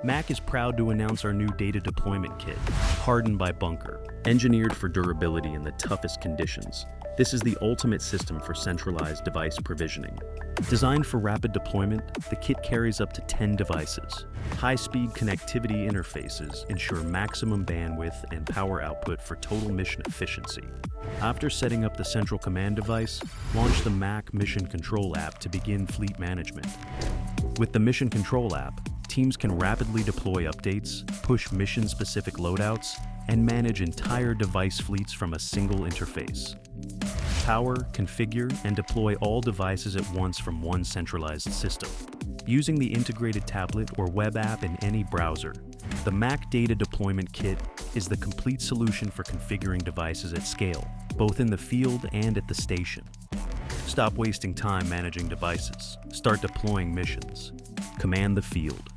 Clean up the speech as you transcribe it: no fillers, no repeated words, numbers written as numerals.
MAAK is proud to announce our new data deployment kit, Hardened by Bunker. Engineered for durability in the toughest conditions, this is the ultimate system for centralized device provisioning. Designed for rapid deployment, the kit carries up to 10 devices. High-speed connectivity interfaces ensure maximum bandwidth and power output for total mission efficiency. After setting up the central command device, launch the MAAK Mission Control app to begin fleet management. With the Mission Control app, teams can rapidly deploy updates, push mission-specific loadouts, and manage entire device fleets from a single interface. Power, configure, and deploy all devices at once from one centralized system. Using the integrated tablet or web app in any browser, the MAAK Data Deployment Kit is the complete solution for configuring devices at scale, both in the field and at the station. Stop wasting time managing devices. Start deploying missions. Command the field.